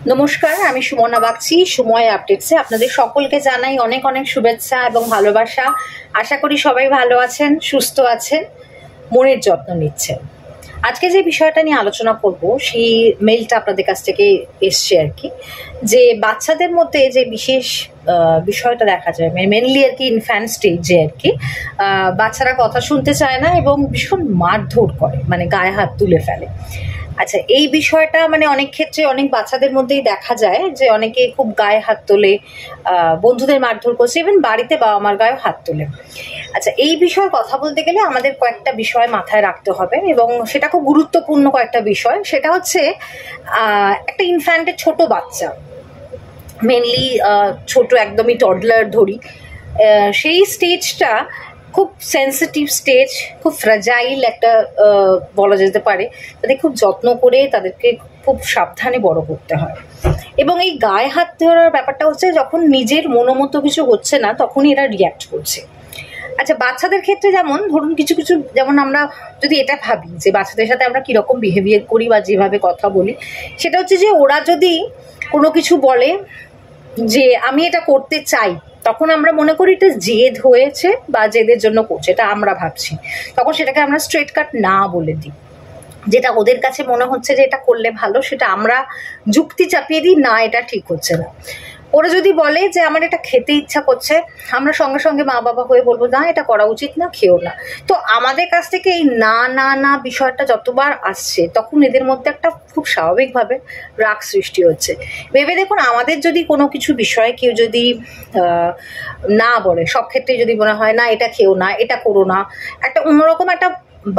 নমস্কার, আমি সুমনা বাগচি। সময় আপডেটসে আপনাদের সকলকে জানাই অনেক অনেক শুভেচ্ছা এবং ভালোবাসা। আশা করি সবাই ভালো আছেন, সুস্থ আছেন, মনের যত্ন নিচ্ছেন। আজকে যে বিষয়টা নিয়ে আলোচনা করব সেই মেইলটা আপনাদের কাছ থেকে এসছে আর কি, যে বাচ্চাদের মধ্যে যে বিশেষ বিষয়টা দেখা যায়, মেনলি আর কি ইনফ্যান্ট স্টেজে আর কি বাচ্চারা কথা শুনতে চায় না এবং ভীষণ মারধর করে, মানে গায়ে হাত তুলে ফেলে। আচ্ছা, এই বিষয়টা মানে অনেক ক্ষেত্রে অনেক বাচ্চাদের মধ্যেই দেখা যায় যে অনেকে খুব গায়ে হাত তোলে, বন্ধুদের মারধর করছে, ইভেন বাড়িতে বাবা মার গায়েও হাত তোলে। আচ্ছা, এই বিষয়ে কথা বলতে গেলে আমাদের কয়েকটা বিষয় মাথায় রাখতে হবে এবং সেটা খুব গুরুত্বপূর্ণ কয়েকটা বিষয়। সেটা হচ্ছে একটা ইনফ্যান্টের ছোট বাচ্চা, মেনলি ছোট একদমই টডলার ধরি, সেই স্টেজটা খুব সেন্সিটিভ স্টেজ, খুব ফ্রাজাইল একটা বলা যেতে পারে। তাদের খুব যত্ন করে তাদেরকে খুব সাবধানে বড় করতে হয়। এবং এই গায়ে হাত ধরার ব্যাপারটা হচ্ছে যখন নিজের মনোমতো কিছু হচ্ছে না তখনই এরা রিয়াক্ট করছে। আচ্ছা, বাচ্চাদের ক্ষেত্রে যেমন ধরুন কিছু কিছু, যেমন আমরা যদি এটা ভাবি যে বাচ্চাদের সাথে আমরা কীরকম বিহেভিয়ার করি বা যেভাবে কথা বলি, সেটা হচ্ছে যে ওরা যদি কোনো কিছু বলে যে আমি এটা করতে চাই, তখন আমরা মনে করি এটা জেদ হয়েছে বা জেদের জন্য করছে, এটা আমরা ভাবছি। তখন সেটাকে আমরা স্ট্রেট কাট না বলে দিই। যেটা ওদের কাছে মনে হচ্ছে যে এটা করলে ভালো, সেটা আমরা যুক্তি চাপিয়ে দিই, না এটা ঠিক হচ্ছে না। ওরা যদি বলে যে আমার এটা খেতে ইচ্ছা করছে, আমরা সঙ্গে সঙ্গে মা বাবা হয়ে বলবো না এটা করা উচিত না, খেও না। তো আমাদের কাছ থেকে এই না না না বিষয়টা যতবার আসছে তখন এদের মধ্যে একটা খুব স্বাভাবিকভাবে রাগ সৃষ্টি হচ্ছে। ভেবে দেখুন, আমাদের যদি কোনো কিছু বিষয়ে কেউ যদি না বলে, সব ক্ষেত্রে যদি মনে হয় না এটা খেও না, এটা করো না, একটা অন্যরকম একটা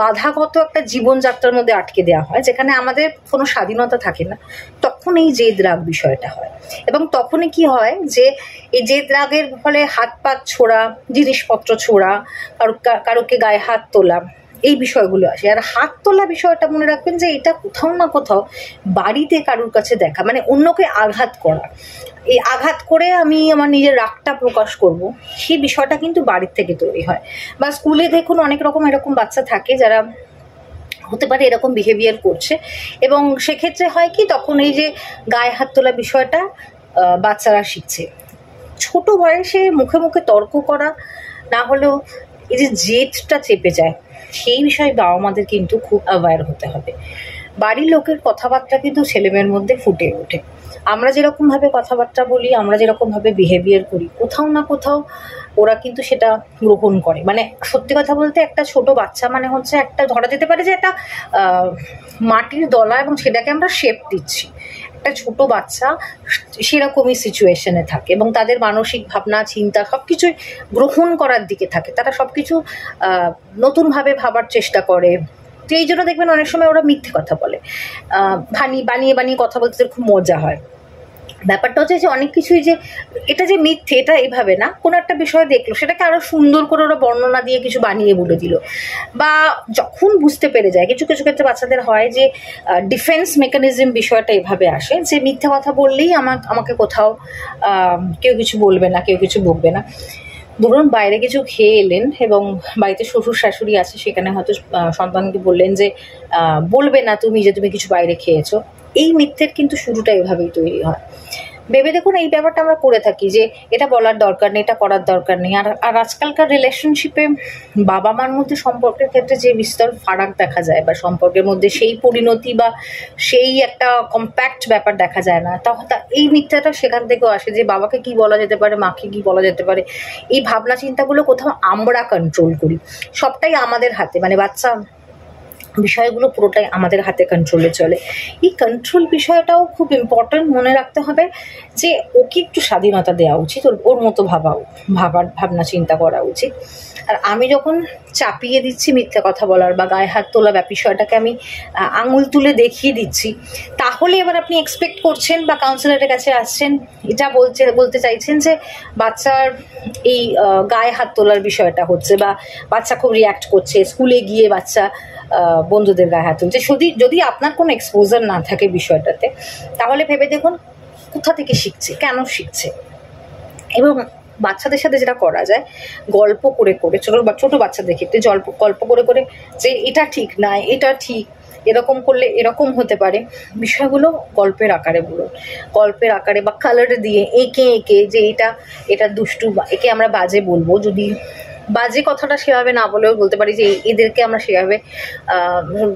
বাধাগত একটা জীবনযাত্রার মধ্যে আটকে দেওয়া হয়, যেখানে আমাদের কোনো স্বাধীনতা থাকে না, তখন এই জেদ রাগ বিষয়টা হয়। এবং তখনই কি হয় যে এই জেদ রাগের ফলে হাত পাত ছোড়া, জিনিসপত্র ছোড়া, কারোকে গায়ে হাত তোলা, এই বিষয়গুলো আসে। আর হাত তোলা বিষয়টা মনে রাখবেন যে এটা কোথাও না কোথাও বাড়িতে কারোর কাছে দেখা, মানে অন্যকে আঘাত করা। এই আঘাত করে আমি আমার নিজের রাগটা প্রকাশ করব, সেই বিষয়টা কিন্তু বাড়ির থেকে তৈরি হয়। বা স্কুলে দেখুন অনেক রকম এরকম বাচ্চা থাকে যারা হতে পারে এরকম বিহেভিয়ার করছে, এবং সেক্ষেত্রে হয় কি, তখন এই যে গায়ে হাত তোলা বিষয়টা বাচ্চারা শিখছে। ছোট বয়সে মুখে মুখে তর্ক করা না হলেও এই যে জেদটা চেপে যায়, সেই বিষয়ে বাবা মাদের কিন্তু খুব অ্যাওয়্যার হতে হবে। বাড়ির লোকের কথাবার্তা কিন্তু ছেলেমেয়ের মধ্যে ফুটে ওঠে। আমরা যেরকমভাবে কথাবার্তা বলি, আমরা যেরকমভাবে বিহেভিয়ার করি, কোথাও না কোথাও ওরা কিন্তু সেটা গ্রহণ করে। মানে সত্যি কথা বলতে একটা ছোট বাচ্চা মানে হচ্ছে একটা, ধরা যেতে পারে যে একটা মাটির দলা, এবং সেটাকে আমরা শেপ দিচ্ছি। একটা ছোট বাচ্চা সেরকমই সিচুয়েশনে থাকে এবং তাদের মানসিক ভাবনা চিন্তা সব কিছুই গ্রহণ করার দিকে থাকে। তারা সব কিছু নতুনভাবে ভাবার চেষ্টা করে। তো এই জন্য দেখবেন অনেক সময় ওরা মিথ্যে কথা বলে, বানিয়ে বানিয়ে কথা বলতে খুব মজা হয়। ব্যাপারটা হচ্ছে যে অনেক কিছুই যে এটা যে মিথ্যে, এটা এইভাবে না, কোনো একটা বিষয় দেখলো সেটাকে আরো সুন্দর করে ওরা বর্ণনা দিয়ে কিছু বানিয়ে বলে দিল। বা যখন বুঝতে পেরে যায়, কিছু কিছু ক্ষেত্রে বাচ্চাদের হয় যে ডিফেন্স মেকানিজম বিষয়টা এভাবে আসে যে মিথ্যে কথা বললেই আমাকে কোথাও কেউ কিছু বলবে না, কেউ কিছু বকবে না। ধরুন বাইরে কিছু খেয়ে এলেন এবং বাড়িতে শ্বশুর শাশুড়ি আছে, সেখানে হয়তো সন্তানকে বললেন যে বলবে না তুমি যে তুমি কিছু বাইরে খেয়েছো। এই মিথ্যের কিন্তু শুরুটা এভাবেই তৈরি হয়। ভেবে দেখুন, এই ব্যাপারটা আমরা করে থাকি যে এটা বলার দরকার নেই, এটা করার দরকার নেই। আর আজকালকার রিলেশনশিপে বাবা মার মধ্যে সম্পর্কের ক্ষেত্রে যে বিস্তর ফারাক দেখা যায়, বা সম্পর্কের মধ্যে সেই পরিণতি বা সেই একটা কম্প্যাক্ট ব্যাপার দেখা যায় না, তখন এই মিথ্যাটা সেখান থেকেও আসে যে বাবাকে কি বলা যেতে পারে, মাকে কি বলা যেতে পারে। এই ভাবনা চিন্তাগুলো কোথাও আমরা কন্ট্রোল করি, সবটাই আমাদের হাতে, মানে বাচ্চা বিষয়গুলো পুরোটাই আমাদের হাতে কন্ট্রোলে চলে। এই কন্ট্রোল বিষয়টাও খুব ইম্পর্টেন্ট, মনে রাখতে হবে যে ওকে একটু স্বাধীনতা দেওয়া উচিত, ওর মতো ভাবনা চিন্তা করা উচিত। আর আমি যখন চাপিয়ে দিচ্ছি মিথ্যা কথা বলার বা গায়ে হাত তোলা বিষয়টাকে আমি আঙুল তুলে দেখিয়ে দিচ্ছি, তাহলে এবার আপনি এক্সপেক্ট করছেন বা কাউন্সিলরের কাছে আসছেন, এটা বলতে চাইছেন যে বাচ্চার এই গায়ে হাত তোলার বিষয়টা হচ্ছে, বা বাচ্চা খুব রিয়াক্ট করছে, স্কুলে গিয়ে বাচ্চা বন্ধুদের গায়ে হাত তুলছে। যদি আপনার কোনো এক্সপোজার না থাকে বিষয়টাতে, তাহলে ভেবে দেখুন কোথা থেকে শিখছে, কেন শিখছে। এবং বাচ্চাদের সাথে যেটা করা যায়, গল্প করে করে, ছোট বাচ্চাদের ক্ষেত্রে গল্প করে করে যে এটা ঠিক না, এটা ঠিক, এরকম করলে এরকম হতে পারে, বিষয়গুলো গল্পের আকারে বলুন, গল্পের আকারে বা কালার দিয়ে এঁকে এঁকে যে এটা দুষ্টু, একে আমরা বাজে বলবো, যদি বাজে কথাটা সেভাবে না বলেও বলতে পারি যে এদেরকে আমরা সেভাবে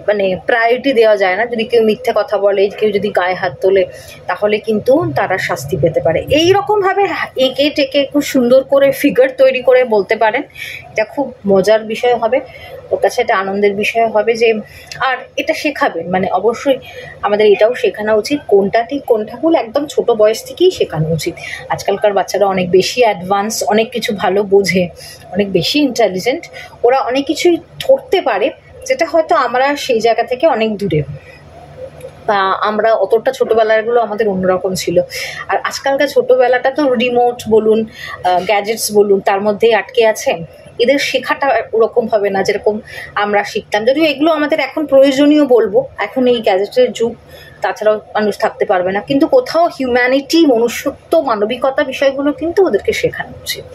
মানে প্রায়োরিটি দেওয়া যায় না। যদি কেউ মিথ্যে কথা বলে, কেউ যদি গায়ে হাত তোলে, তাহলে কিন্তু তারা শাস্তি পেতে পারে। এইরকমভাবে এঁকে টেকে খুব সুন্দর করে ফিগার তৈরি করে বলতে পারেন, এটা খুব মজার বিষয় হবে, ওর কাছে এটা আনন্দের বিষয় হবে যে, আর এটা শেখাবেন, মানে অবশ্যই আমাদের এটাও শেখানো উচিত কোনটা ঠিক কোনটা ভুল, একদম ছোট বয়স থেকেই শেখানো উচিত। আজকালকার বাচ্চারা অনেক বেশি অ্যাডভান্স, অনেক কিছু ভালো বোঝে, অনেক বেশি ইন্টেলিজেন্ট, ওরা অনেক কিছুই ধরতে পারে যেটা হয়তো আমরা সেই জায়গা থেকে অনেক দূরে, বা আমরা অতটা ছোটোবেলাগুলো আমাদের অন্যরকম ছিল। আর আজকালকার ছোটোবেলাটা তো রিমোট বলুন, গ্যাজেটস বলুন, তার মধ্যেই আটকে আছে। এদের শেখাটা ওরকম হবে না যেরকম আমরা শিখতাম, যদিও এগুলো আমাদের এখন প্রয়োজনীয় বলবো, এখন এই গ্যাজেটের যুগ, তাছাড়াও মানুষ থাকতে পারবে না, কিন্তু কোথাও হিউম্যানিটি, মনুষ্যত্ব, মানবিকতা বিষয়গুলো কিন্তু ওদেরকে শেখানো উচিত।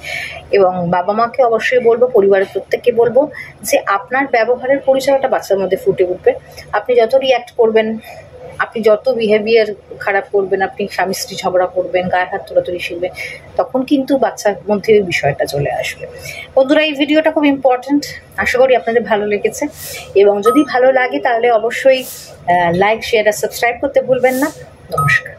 এবং বাবা মাকে অবশ্যই বলবো, পরিবারের প্রত্যেককে বলবো যে আপনার ব্যবহারের পরিচয়টা বাচ্চার মধ্যে ফুটে উঠবে। আপনি যত রিয়্যাক্ট করবেন, আপনি যত বিহেভিয়ার খারাপ করবেন, আপনি স্বামী স্ত্রী ঝগড়া করবেন, গায়ে হাত তোলাতুলি শিখবেন, তখন কিন্তু বাচ্চার মধ্যে ওই বিষয়টা চলে আসবে। বন্ধুরা, এই ভিডিওটা খুব ইম্পর্ট্যান্ট, আশা করি আপনাদের ভালো লেগেছে, এবং যদি ভালো লাগে তাহলে অবশ্যই লাইক, শেয়ার আর সাবস্ক্রাইব করতে ভুলবেন না। নমস্কার।